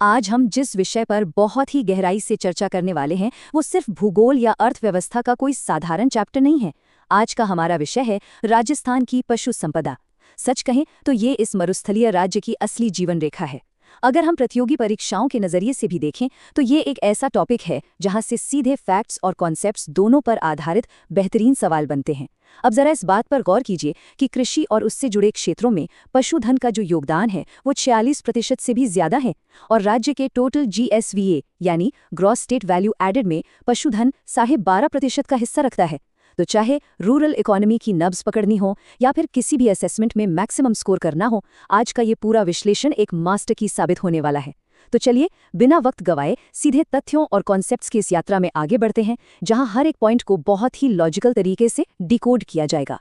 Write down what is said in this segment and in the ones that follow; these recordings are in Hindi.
आज हम जिस विषय पर बहुत ही गहराई से चर्चा करने वाले हैं वो सिर्फ भूगोल या अर्थव्यवस्था का कोई साधारण चैप्टर नहीं है। आज का हमारा विषय है राजस्थान की पशु संपदा। सच कहें तो ये इस मरुस्थलीय राज्य की असली जीवन रेखा है। अगर हम प्रतियोगी परीक्षाओं के नजरिए से भी देखें तो ये एक ऐसा टॉपिक है जहां से सीधे फैक्ट्स और कॉन्सेप्ट्स दोनों पर आधारित बेहतरीन सवाल बनते हैं। अब जरा इस बात पर गौर कीजिए कि कृषि और उससे जुड़े क्षेत्रों में पशुधन का जो योगदान है वो 46% से भी ज्यादा है और राज्य के टोटल GSVA यानी ग्रॉस स्टेट वैल्यू एडेड में पशुधन 12.5% का हिस्सा रखता है। तो चाहे रूरल इकोनॉमी की नब्ज पकड़नी हो या फिर किसी भी असेसमेंट में मैक्सिमम स्कोर करना हो, आज का ये पूरा विश्लेषण एक मास्टर की साबित होने वाला है। तो चलिए बिना वक्त गवाए सीधे तथ्यों और कॉन्सेप्ट्स की इस यात्रा में आगे बढ़ते हैं, जहां हर एक पॉइंट को बहुत ही लॉजिकल तरीके से डिकोड किया जाएगा।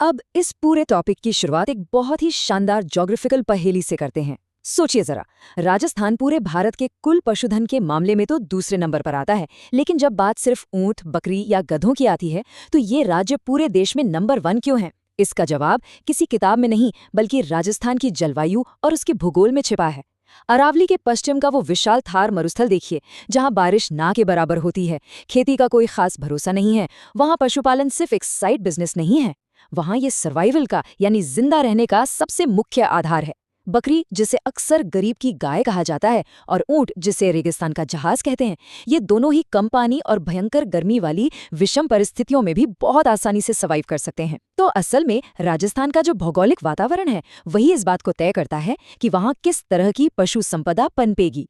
अब इस पूरे टॉपिक की शुरुआत एक बहुत ही शानदार ज्योग्राफिकल पहेली से करते हैं। सोचिए जरा, राजस्थान पूरे भारत के कुल पशुधन के मामले में तो दूसरे नंबर पर आता है, लेकिन जब बात सिर्फ ऊंट, बकरी या गधों की आती है तो ये राज्य पूरे देश में नंबर 1 क्यों है? इसका जवाब किसी किताब में नहीं बल्कि राजस्थान की जलवायु और उसके भूगोल में छिपा है। अरावली के पश्चिम का वो विशाल थार मरुस्थल देखिए, जहां बारिश ना के बराबर होती है, खेती का कोई खास भरोसा नहीं है। वहां पशुपालन सिर्फ एक साइड बिजनेस नहीं है, वहां ये सर्वाइवल का यानी जिंदा रहने का सबसे मुख्य आधार है। बकरी, जिसे अक्सर गरीब की गाय कहा जाता है, और ऊंट, जिसे रेगिस्तान का जहाज कहते हैं, ये दोनों ही कम पानी और भयंकर गर्मी वाली विषम परिस्थितियों में भी बहुत आसानी से सर्वाइव कर सकते हैं। तो असल में राजस्थान का जो भौगोलिक वातावरण है वही इस बात को तय करता है कि वहां किस तरह की पशु संपदा पनपेगी।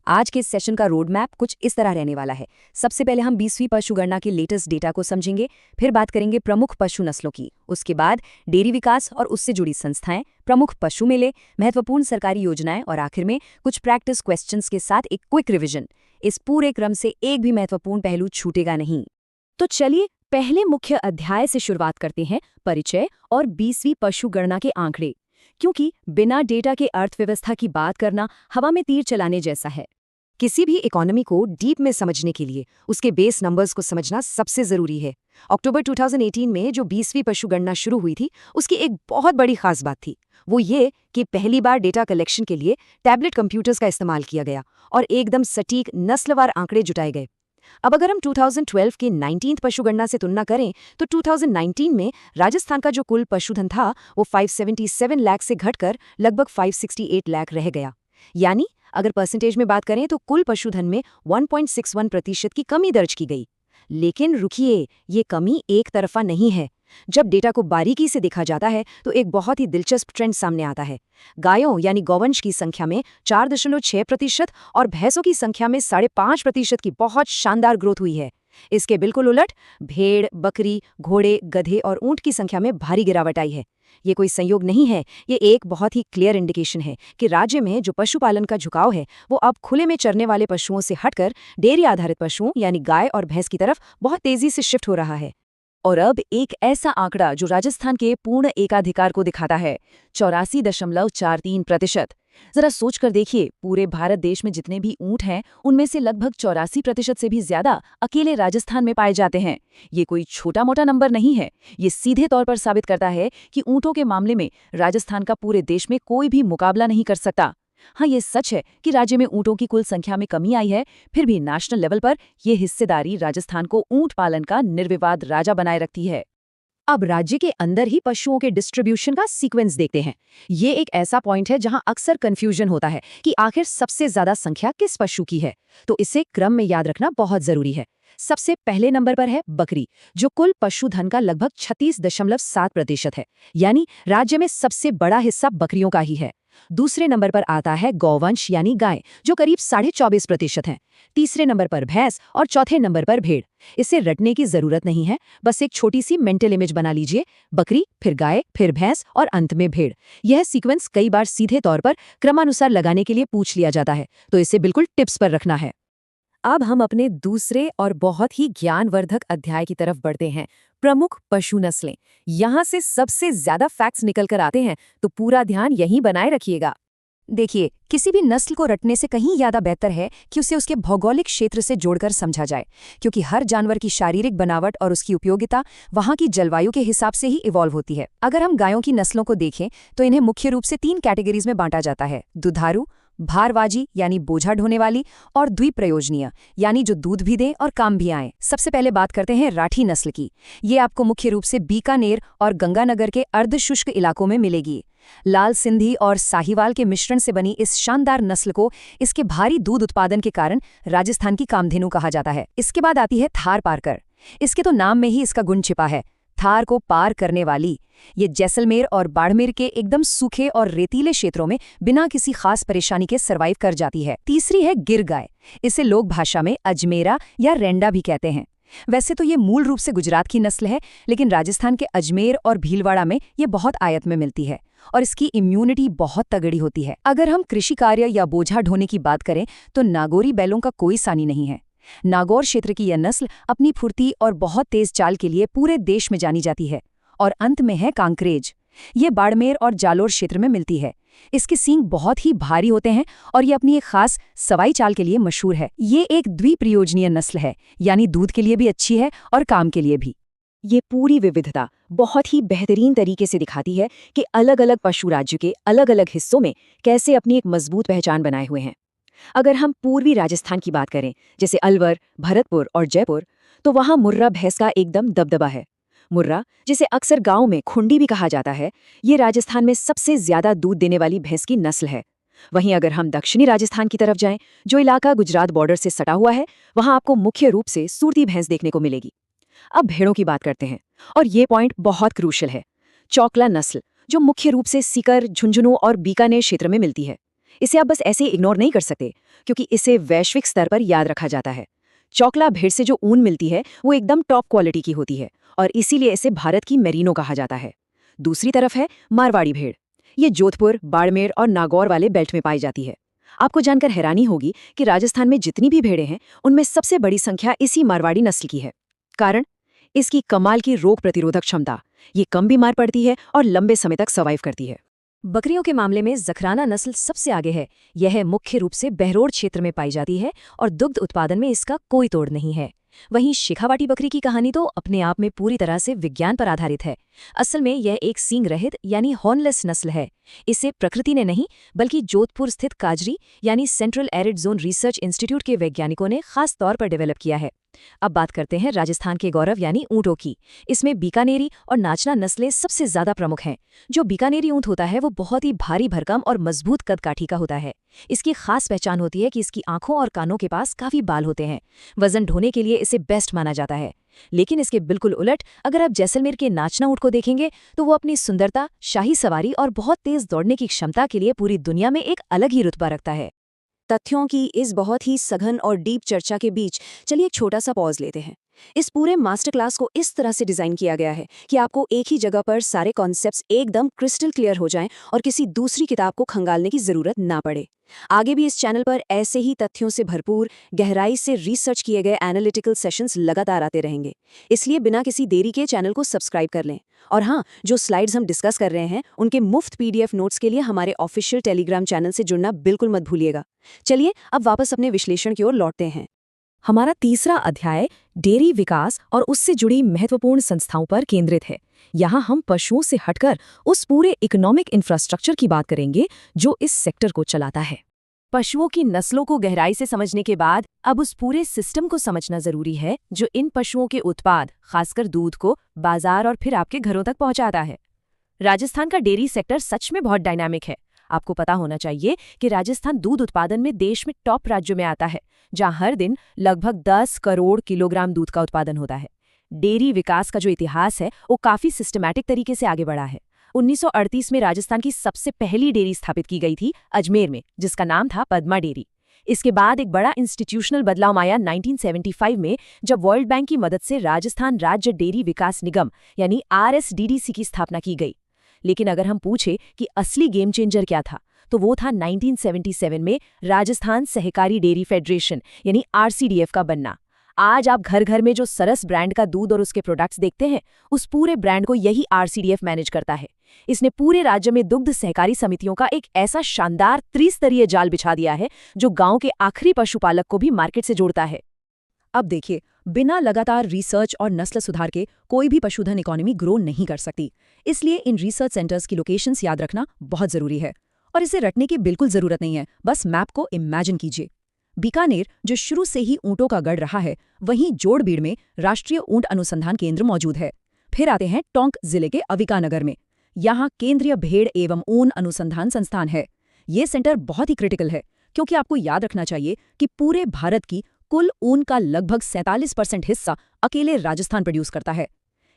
आज के सेशन का रोड मैप कुछ इस तरह रहने वाला है। सबसे पहले हम 20वीं पशु गणना के लेटेस्ट डेटा को समझेंगे, फिर बात करेंगे प्रमुख पशु नस्लों की, उसके बाद डेयरी विकास और उससे जुड़ी संस्थाएं, प्रमुख पशु मेले, महत्वपूर्ण सरकारी योजनाएं और आखिर में कुछ प्रैक्टिस क्वेश्चंस के साथ एक क्विक रिवीजन। इस पूरे क्रम से एक भी महत्वपूर्ण पहलू छूटेगा नहीं। तो चलिए पहले मुख्य अध्याय से शुरुआत करते हैं, परिचय और 20वीं पशु गणना के आंकड़े। क्योंकि बिना डेटा के अर्थव्यवस्था की बात करना हवा में तीर चलाने जैसा है। किसी भी इकोनॉमी को डीप में समझने के लिए उसके बेस नंबर्स को समझना सबसे जरूरी है। अक्टूबर 2018 में जो 20वीं पशु गणना शुरू हुई थी, उसकी एक बहुत बड़ी खास बात थी। वो ये कि पहली बार डेटा कलेक्शन के लिए टैबलेट कंप्यूटर्स का इस्तेमाल किया गया और एकदम सटीक नस्लवार आंकड़े जुटाए गए। अब अगर हम 2012 की 19th पशु गणना से तुलना करें तो 2019 में राजस्थान का जो कुल पशुधन था वो 577 लाख से घटकर लगभग 568 लाख रह गया। यानी अगर परसेंटेज में बात करें तो कुल पशुधन में 1.61% की कमी दर्ज की गई। लेकिन रुकिए, ये कमी एक तरफा नहीं है। जब डेटा को बारीकी से देखा जाता है तो एक बहुत ही दिलचस्प ट्रेंड सामने आता है। गायों यानी गौवंश की संख्या में 4.6% और भैंसों की संख्या में 5.5% की बहुत शानदार ग्रोथ हुई है। इसके बिल्कुल उलट भेड़, बकरी, घोड़े, गधे और ऊंट की संख्या में भारी गिरावट आई है। ये कोई संयोग नहीं है, ये एक बहुत ही क्लियर इंडिकेशन है कि राज्य में जो पशुपालन का झुकाव है वो अब खुले में चरने वाले पशुओं से हटकर डेयरी आधारित पशुओं यानी गाय और भैंस की तरफ बहुत तेजी से शिफ्ट हो रहा है। और अब एक ऐसा आंकड़ा जो राजस्थान के पूर्ण एकाधिकार को दिखाता है, 84.43%। जरा सोच कर देखिए, पूरे भारत देश में जितने भी ऊंट हैं उनमें से लगभग 84% से भी ज्यादा अकेले राजस्थान में पाए जाते हैं। ये कोई छोटा मोटा नंबर नहीं है। ये सीधे तौर पर साबित करता है कि ऊंटों के मामले में राजस्थान का पूरे देश में कोई भी मुकाबला नहीं कर सकता। हाँ, ये सच है कि राज्य में ऊंटों की कुल संख्या में कमी आई है, फिर भी नेशनल लेवल पर यह हिस्सेदारी राजस्थान को ऊंट पालन का निर्विवाद राजा बनाए रखती है। अब राज्य के अंदर ही पशुओं के डिस्ट्रीब्यूशन का सीक्वेंस देखते हैं। ये एक ऐसा पॉइंट है जहां अक्सर कंफ्यूजन होता है कि आखिर सबसे ज्यादा संख्या किस पशु की है, तो इसे क्रम में याद रखना बहुत जरूरी है। सबसे पहले नंबर पर है बकरी, जो कुल पशुधन का लगभग 36.7% है, यानी राज्य में सबसे बड़ा हिस्सा बकरियों का ही है। दूसरे नंबर पर आता है गौवंश यानी गाय, जो करीब 24.5% है। तीसरे नंबर पर भैंस और चौथे नंबर पर भेड़। इसे रटने की जरूरत नहीं है, बस एक छोटी सी मेंटल इमेज बना लीजिए, बकरी, फिर गाय, फिर भैंस और अंत में भेड़। यह सीक्वेंस कई बार सीधे तौर पर क्रमानुसार लगाने के लिए पूछ लिया जाता है, तो इसे बिल्कुल टिप्स पर रखना है। अब हम अपने दूसरे और बहुत ही ज्ञानवर्धक अध्याय की तरफ बढ़ते हैं, प्रमुख पशु नस्लें। यहाँ से सबसे ज्यादा फैक्ट्स निकल कर आते हैं, तो पूरा ध्यान यहीं बनाए रखिएगा। देखिए, किसी भी नस्ल को रटने से कहीं ज्यादा बेहतर है कि उसे उसके भौगोलिक क्षेत्र से जोड़कर समझा जाए, क्योंकि हर जानवर की शारीरिक बनावट और उसकी उपयोगिता वहां की जलवायु के हिसाब से ही इवॉल्व होती है। अगर हम गायों की नस्लों को देखें तो इन्हें मुख्य रूप से 3 कैटेगरीज में बांटा जाता है: दुधारू, भारवाजी यानी बोझा ढोने वाली, और द्विप्रयोजनीय यानी जो दूध भी दें और काम भी आए। सबसे पहले बात करते हैं राठी नस्ल की। ये आपको मुख्य रूप से बीकानेर और गंगानगर के अर्धशुष्क इलाकों में मिलेगी। लाल सिंधी और साहिवाल के मिश्रण से बनी इस शानदार नस्ल को इसके भारी दूध उत्पादन के कारण राजस्थान की कामधेनु कहा जाता है। इसके बाद आती है थार पारकर। इसके तो नाम में ही इसका गुण छिपा है, थार को पार करने वाली। ये जैसलमेर और बाड़मेर के एकदम सूखे और रेतीले क्षेत्रों में बिना किसी खास परेशानी के सरवाइव कर जाती है। तीसरी है गिर गाय। इसे लोक भाषा में अजमेरा या रेंडा भी कहते हैं। वैसे तो ये मूल रूप से गुजरात की नस्ल है, लेकिन राजस्थान के अजमेर और भीलवाड़ा में ये बहुत आयत में मिलती है और इसकी इम्यूनिटी बहुत तगड़ी होती है। अगर हम कृषि कार्य या बोझा ढोने की बात करें तो नागौरी बैलों का कोई सानी नहीं है। नागौर क्षेत्र की यह नस्ल अपनी फुर्ती और बहुत तेज चाल के लिए पूरे देश में जानी जाती है। और अंत में है कांकरेज। ये बाड़मेर और जालोर क्षेत्र में मिलती है। इसके सींग बहुत ही भारी होते हैं और ये अपनी एक खास सवाई चाल के लिए मशहूर है। ये एक द्विप्रयोजनीय नस्ल है, यानी दूध के लिए भी अच्छी है और काम के लिए भी। ये पूरी विविधता बहुत ही बेहतरीन तरीके से दिखाती है कि अलग अलग पशु राज्य के अलग अलग हिस्सों में कैसे अपनी एक मजबूत पहचान बनाए हुए हैं। अगर हम पूर्वी राजस्थान की बात करें, जैसे अलवर, भरतपुर और जयपुर, तो वहाँ मुर्रा भैंस का एकदम दबदबा है। मुर्रा, जिसे अक्सर गांव में खुंडी भी कहा जाता है, ये राजस्थान में सबसे ज्यादा दूध देने वाली भैंस की नस्ल है। वहीं अगर हम दक्षिणी राजस्थान की तरफ जाएं, जो इलाका गुजरात बॉर्डर से सटा हुआ है, वहां आपको मुख्य रूप से सूरती भैंस देखने को मिलेगी। अब भेड़ों की बात करते हैं, और ये पॉइंट बहुत क्रूशल है। चौकला नस्ल, जो मुख्य रूप से सीकर, झुंझुनू और बीकानेर क्षेत्र में मिलती है। इसे आप बस ऐसे इग्नोर नहीं कर सकते, क्योंकि इसे वैश्विक स्तर पर याद रखा जाता है। चौकला भेड़ से जो ऊन मिलती है वो एकदम टॉप क्वालिटी की होती है और इसीलिए इसे भारत की मेरीनो कहा जाता है। दूसरी तरफ है मारवाड़ी भेड़। ये जोधपुर, बाड़मेर और नागौर वाले बेल्ट में पाई जाती है। आपको जानकर हैरानी होगी कि राजस्थान में जितनी भी भेड़ें हैं, उनमें सबसे बड़ी संख्या इसी मारवाड़ी नस्ल की है। कारण, इसकी कमाल की रोग प्रतिरोधक क्षमता। ये कम बीमार पड़ती है और लंबे समय तक सर्वाइव करती है। बकरियों के मामले में जखराना नस्ल सबसे आगे है। यह मुख्य रूप से बहरोड क्षेत्र में पाई जाती है और दुग्ध उत्पादन में इसका कोई तोड़ नहीं है। वहीं शेखावाटी बकरी की कहानी तो अपने आप में पूरी तरह से विज्ञान पर आधारित है। असल में यह एक सींग रहित यानी हॉर्नलेस नस्ल है। इसे प्रकृति ने नहीं, बल्कि जोधपुर स्थित काजरी यानी central arid zone research institute के वैज्ञानिकों ने खास तौर पर डेवलप किया है। अब बात करते हैं राजस्थान के गौरव यानी ऊँटों की। इसमें बीकानेरी और नाचना नस्लें सबसे ज्यादा प्रमुख हैं। जो बीकानेरी ऊँट होता है वो बहुत ही भारी भरकम और मजबूत कदकाठी का होता है। इसकी खास पहचान होती है कि इसकी आंखों और कानों के पास काफी बाल होते हैं। वजन ढोने के लिए इसे बेस्ट माना जाता है। लेकिन इसके बिल्कुल उलट अगर आप जैसलमेर के नाचना ऊँट को देखेंगे तो वो अपनी सुंदरता, शाही सवारी और बहुत तेज दौड़ने की क्षमता के लिए पूरी दुनिया में एक अलग ही रुतबा रखता है। तथ्यों की इस बहुत ही सघन और डीप चर्चा के बीच चलिए एक छोटा सा पॉज लेते हैं। इस पूरे मास्टर क्लास को इस तरह से डिजाइन किया गया है कि आपको एक ही जगह पर सारे कॉन्सेप्ट्स एकदम क्रिस्टल क्लियर हो जाएं और किसी दूसरी किताब को खंगालने की जरूरत ना पड़े। आगे भी इस चैनल पर ऐसे ही तथ्यों से भरपूर, गहराई से रिसर्च किए गए एनालिटिकल सेशंस लगातार आते रहेंगे। इसलिए बिना किसी देरी के चैनल को सब्सक्राइब कर लें। और हाँ, जो स्लाइड्स हम डिस्कस कर रहे हैं उनके मुफ्त PDF नोट्स के लिए हमारे ऑफिशियल टेलीग्राम चैनल से जुड़ना बिल्कुल मत भूलिएगा। चलिए अब वापस अपने विश्लेषण की ओर लौटते हैं। हमारा तीसरा अध्याय डेयरी विकास और उससे जुड़ी महत्वपूर्ण संस्थाओं पर केंद्रित है। यहाँ हम पशुओं से हटकर उस पूरे इकोनॉमिक इंफ्रास्ट्रक्चर की बात करेंगे जो इस सेक्टर को चलाता है। पशुओं की नस्लों को गहराई से समझने के बाद अब उस पूरे सिस्टम को समझना जरूरी है जो इन पशुओं के उत्पाद, खासकर दूध को बाजार और फिर आपके घरों तक पहुंचाता है। राजस्थान का डेयरी सेक्टर सच में बहुत डायनामिक है। आपको पता होना चाहिए कि राजस्थान दूध उत्पादन में देश में टॉप राज्यों में आता है, जहां हर दिन लगभग 10 करोड़ किलोग्राम दूध का उत्पादन होता है। डेयरी विकास का जो इतिहास है वो काफी सिस्टमैटिक तरीके से आगे बढ़ा है। 1938 में राजस्थान की सबसे पहली डेयरी स्थापित की गई थी अजमेर में, जिसका नाम था पद्मा डेयरी। इसके बाद एक बड़ा इंस्टीट्यूशनल बदलाव आया 1975 में, जब वर्ल्ड बैंक की मदद से राजस्थान राज्य डेयरी विकास निगम यानी RSDDC की स्थापना की गई। लेकिन अगर हम पूछे कि असली गेम चेंजर क्या था, तो वो था 1977 में राजस्थान सहकारी डेयरी फेडरेशन यानी RCDF का बनना। आज आप घर घर में जो सरस ब्रांड का दूध और उसके प्रोडक्ट्स देखते हैं, उस पूरे ब्रांड को यही RCDF मैनेज करता है। इसने पूरे राज्य में दुग्ध सहकारी समितियों का एक ऐसा शानदार त्रिस्तरीय जाल बिछा दिया है जो गांव के आखिरी पशुपालक को भी मार्केट से जोड़ता है। अब देखिए, बिना लगातार रिसर्च और नस्ल सुधार के कोई भी पशुधन इकोनॉमी ग्रो नहीं कर सकती। इसलिए इन रिसर्च सेंटर्स की लोकेशंस याद रखना बहुत जरूरी है। और इसे रटने की बिल्कुल जरूरत नहीं है, बस मैप को इमेजिन कीजिए। बीकानेर, जो शुरू से ही ऊँटों का गढ़ रहा है, वहीं जोड़बीड़ में राष्ट्रीय ऊँट अनुसंधान केंद्र मौजूद है। फिर आते हैं टोंक जिले के अविकानगर में। यहाँ केंद्रीय भेड़ एवं ऊन अनुसंधान संस्थान है। ये सेंटर बहुत ही क्रिटिकल है, क्योंकि आपको याद रखना चाहिए कि पूरे भारत की कुल ऊन का लगभग 47% हिस्सा अकेले राजस्थान प्रोड्यूस करता है।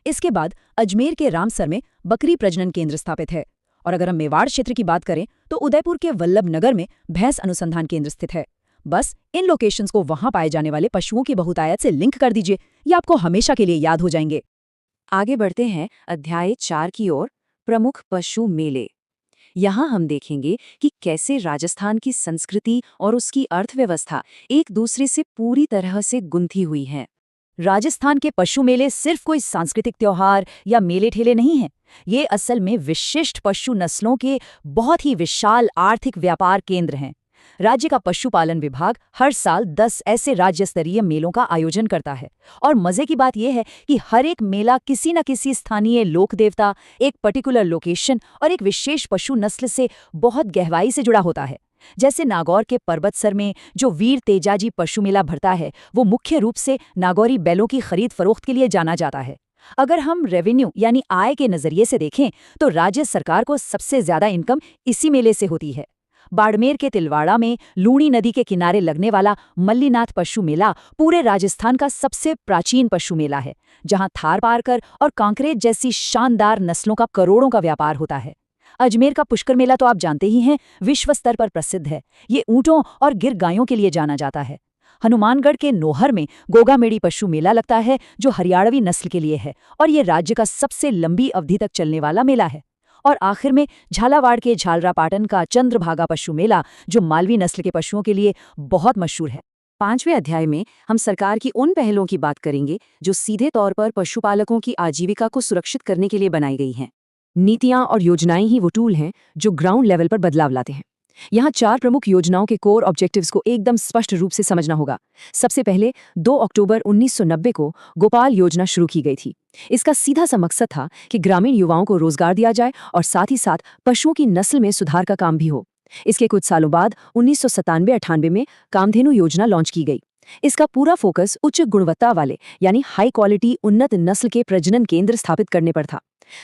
इसके बाद अजमेर के रामसर में बकरी प्रजनन केंद्र स्थापित है। और अगर हम मेवाड़ क्षेत्र की बात करें तो उदयपुर के वल्लभनगर में भैंस अनुसंधान केंद्र स्थित है। बस इन लोकेशंस को वहां पाए जाने वाले पशुओं की बहुतायत से लिंक कर दीजिए, ये आपको हमेशा के लिए याद हो जाएंगे। आगे बढ़ते हैं अध्याय 4 की ओर, प्रमुख पशु मेले। यहाँ हम देखेंगे कि कैसे राजस्थान की संस्कृति और उसकी अर्थव्यवस्था एक दूसरे से पूरी तरह से गुंथी हुई है। राजस्थान के पशु मेले सिर्फ कोई सांस्कृतिक त्योहार या मेले ठेले नहीं हैं। ये असल में विशिष्ट पशु नस्लों के बहुत ही विशाल आर्थिक व्यापार केंद्र हैं। राज्य का पशुपालन विभाग हर साल 10 ऐसे राज्य स्तरीय मेलों का आयोजन करता है। और मजे की बात यह है कि हर एक मेला किसी न किसी स्थानीय लोक देवता, एक पर्टिकुलर लोकेशन और एक विशेष पशु नस्ल से बहुत गहराई से जुड़ा होता है। जैसे नागौर के पर्वतसर में जो वीर तेजाजी पशु मेला भरता है, वो मुख्य रूप से नागौरी बैलों की खरीद फरोख्त के लिए जाना जाता है। अगर हम रेवेन्यू यानी आय के नजरिए से देखें तो राज्य सरकार को सबसे ज्यादा इनकम इसी मेले से होती है। बाड़मेर के तिलवाड़ा में लूणी नदी के किनारे लगने वाला मल्लीनाथ पशु मेला पूरे राजस्थान का सबसे प्राचीन पशु मेला है, जहां थारपारकर और कांकरेज जैसी शानदार नस्लों का करोड़ों का व्यापार होता है। अजमेर का पुष्कर मेला तो आप जानते ही हैं, विश्व स्तर पर प्रसिद्ध है। ये ऊँटों और गिर गायों के लिए जाना जाता है। हनुमानगढ़ के नोहर में गोगामेड़ी पशु मेला लगता है, जो हरियाणवी नस्ल के लिए है और ये राज्य का सबसे लंबी अवधि तक चलने वाला मेला है। और आखिर में झालावाड़ के झालरापाटन का चंद्रभागा पशु मेला, जो मालवी नस्ल के पशुओं के लिए बहुत मशहूर है। 5वें अध्याय में हम सरकार की उन पहलों की बात करेंगे जो सीधे तौर पर पशुपालकों की आजीविका को सुरक्षित करने के लिए बनाई गई हैं। नीतियां और योजनाएं ही वो टूल हैं जो ग्राउंड लेवल पर बदलाव लाते हैं। यहाँ 4 प्रमुख योजनाओं के कोर ऑब्जेक्टिव्स को एकदम स्पष्ट रूप से समझना होगा। सबसे पहले 2 अक्टूबर 1990 को गोपाल योजना शुरू की गई थी। इसका सीधा सा मकसद था कि ग्रामीण युवाओं को रोजगार दिया जाए और साथ ही साथ पशुओं की नस्ल में सुधार का काम भी हो। इसके कुछ सालों बाद 1997-98 में कामधेनु योजना लॉन्च की गई। इसका पूरा फोकस उच्च गुणवत्ता वाले यानी हाई क्वालिटी उन्नत नस्ल के प्रजनन केंद्र स्थापित करने पर था।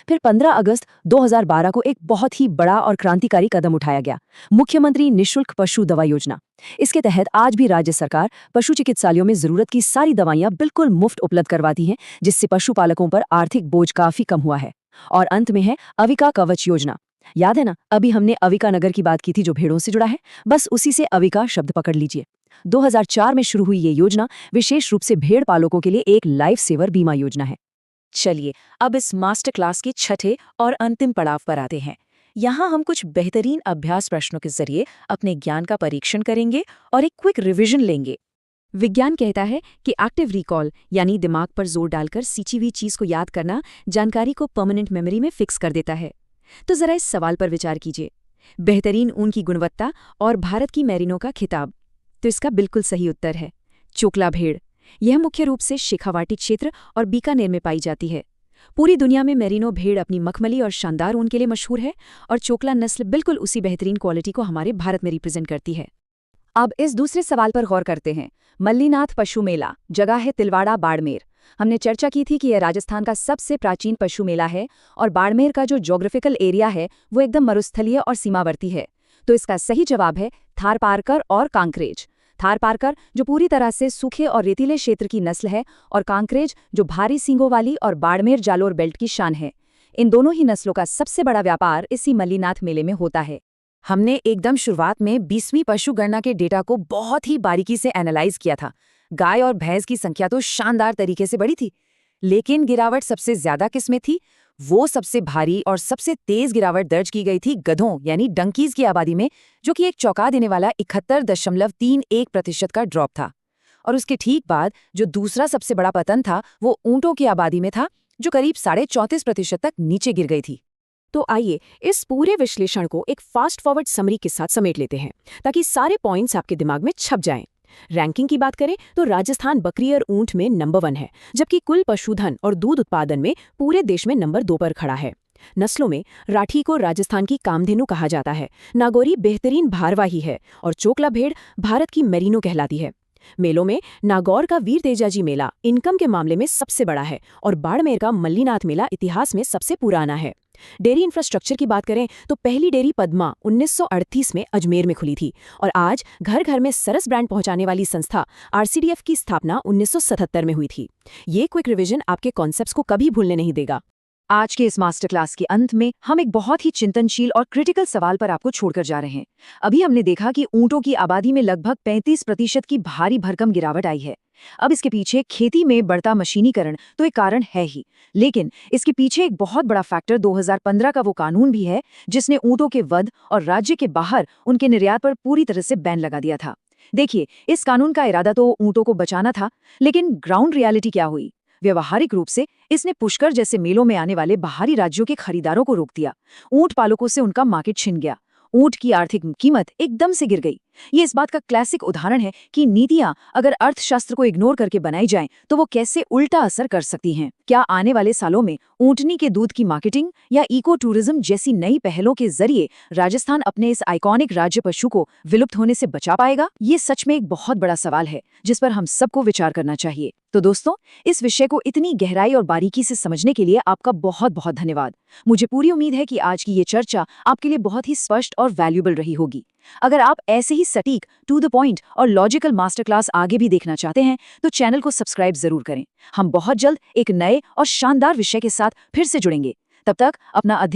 फिर 15 अगस्त 2012 को एक बहुत ही बड़ा और क्रांतिकारी कदम उठाया गया, मुख्यमंत्री निःशुल्क पशु दवा योजना। इसके तहत आज भी राज्य सरकार पशु चिकित्सालयों में जरूरत की सारी दवाइयां बिल्कुल मुफ्त उपलब्ध करवाती है, जिससे पशुपालकों पर आर्थिक बोझ काफी कम हुआ है। और अंत में है अविका कवच योजना। याद है ना, अभी हमने अविका नगर की बात की थी जो भेड़ों से जुड़ा है, बस उसी से अविका शब्द पकड़ लीजिए। 2004 में शुरू हुई ये योजना विशेष रूप से भेड़ पालकों के लिए एक लाइफ सेवर बीमा योजना है। चलिए अब इस मास्टर क्लास के छठे और अंतिम पड़ाव पर आते हैं। यहाँ हम कुछ बेहतरीन अभ्यास प्रश्नों के जरिए अपने ज्ञान का परीक्षण करेंगे और एक क्विक रिवीजन लेंगे। विज्ञान कहता है कि एक्टिव रिकॉल यानी दिमाग पर जोर डालकर सींची हुई चीज को याद करना जानकारी को परमानेंट मेमोरी में फिक्स कर देता है। तो जरा इस सवाल पर विचार कीजिए, बेहतरीन ऊन की गुणवत्ता और भारत की मैरिनो का खिताब। तो इसका बिल्कुल सही उत्तर है चोकला भेड़। यह मुख्य रूप से शेखावाटी क्षेत्र और बीकानेर में पाई जाती है। पूरी दुनिया में मेरिनो भेड़ अपनी मखमली और शानदार ऊन के लिए मशहूर है और चोकला नस्ल बिल्कुल उसी बेहतरीन क्वालिटी को हमारे भारत में रिप्रेजेंट करती है। अब इस दूसरे सवाल पर गौर करते हैं। मल्लीनाथ पशु मेला, जगह है तिलवाड़ा, बाड़मेर। हमने चर्चा की थी कि यह राजस्थान का सबसे प्राचीन पशु मेला है और बाड़मेर का जो ज्योग्राफिकल एरिया है वो एकदम मरुस्थलीय और सीमावर्ती है। तो इसका सही जवाब है थारपारकर और कांकरेज। थारपारकर जो पूरी तरह से सूखे और रेतीले क्षेत्र की नस्ल है और कांकरेज जो भारी सींगों वाली और बाड़मेर जालोर बेल्ट की शान है। इन दोनों ही नस्लों का सबसे बड़ा व्यापार इसी मल्लीनाथ मेले में होता है। हमने एकदम शुरुआत में 20वीं पशु गणना के डेटा को बहुत ही बारीकी से एनालाइज किया था। गाय और भैंस की संख्या तो शानदार तरीके से बढ़ी थी, लेकिन गिरावट सबसे ज्यादा किसमें थी? वो सबसे भारी और सबसे तेज गिरावट दर्ज की गई थी गधों यानी डंकीज की आबादी में, जो कि एक चौंका देने वाला 71.31% का ड्रॉप था। और उसके ठीक बाद जो दूसरा सबसे बड़ा पतन था वो ऊंटों की आबादी में था, जो करीब 34.5% तक नीचे गिर गई थी। तो आइए इस पूरे विश्लेषण को एक फास्ट फॉरवर्ड समरी के साथ समेट लेते हैं, ताकि सारे पॉइंट्स आपके दिमाग में छप जाएं। रैंकिंग की बात करें तो राजस्थान बकरी और ऊंट में नंबर 1 है, जबकि कुल पशुधन और दूध उत्पादन में पूरे देश में नंबर 2 पर खड़ा है। नस्लों में राठी को राजस्थान की कामधेनु कहा जाता है, नागौरी बेहतरीन भारवाही है और चोकला भेड़ भारत की मेरिनो कहलाती है। मेलों में नागौर का वीर तेजाजी मेला इनकम के मामले में सबसे बड़ा है और बाड़मेर का मल्लीनाथ मेला इतिहास में सबसे पुराना है। डेयरी इंफ्रास्ट्रक्चर की बात करें तो पहली डेयरी पद्मा 1938 में अजमेर में खुली थी और आज घर घर में सरस ब्रांड पहुंचाने वाली संस्था RCDF की स्थापना 1977 में हुई थी। ये क्विक रिवीजन आपके कॉन्सेप्ट्स को कभी भूलने नहीं देगा। आज के इस मास्टर क्लास के अंत में हम एक बहुत ही चिंतनशील और क्रिटिकल सवाल पर आपको छोड़कर जा रहे हैं। अभी हमने देखा कि ऊंटों की आबादी में लगभग 35% की भारी भरकम गिरावट आई है। अब इसके पीछे खेती में बढ़ता मशीनीकरण तो एक कारण है ही, लेकिन इसके पीछे एक बहुत बड़ा फैक्टर 2015 का वो कानून भी है जिसने ऊंटों के वध और राज्य के बाहर उनके निर्यात पर पूरी तरह से बैन लगा दिया था। देखिए, इस कानून का इरादा तो ऊंटों को बचाना था, लेकिन ग्राउंड रियलिटी क्या हुई? व्यवहारिक रूप से इसने पुष्कर जैसे मेलों में आने वाले बाहरी राज्यों के खरीदारों को रोक दिया। ऊंट पालकों से उनका मार्केट छिन गया। ऊंट की आर्थिक कीमत एकदम से गिर गई। ये इस बात का क्लासिक उदाहरण है कि नीतियां अगर अर्थशास्त्र को इग्नोर करके बनाई जाएं तो वो कैसे उल्टा असर कर सकती हैं। क्या आने वाले सालों में ऊंटनी के दूध की मार्केटिंग या इको टूरिज्म जैसी नई पहलों के जरिए राजस्थान अपने इस आइकॉनिक राज्य पशु को विलुप्त होने से बचा पाएगा? ये सच में एक बहुत बड़ा सवाल है जिस पर हम सबको विचार करना चाहिए। तो दोस्तों, इस विषय को इतनी गहराई और बारीकी से समझने के लिए आपका बहुत बहुत धन्यवाद। मुझे पूरी उम्मीद है कि आज की ये चर्चा आपके लिए बहुत ही स्पष्ट और वैल्यूएबल रही होगी। अगर आप ऐसे ही सटीक, टू द पॉइंट और लॉजिकल मास्टर क्लास आगे भी देखना चाहते हैं तो चैनल को सब्सक्राइब जरूर करें। हम बहुत जल्द एक नए और शानदार विषय के साथ फिर से जुड़ेंगे। तब तक अपना अध्ययन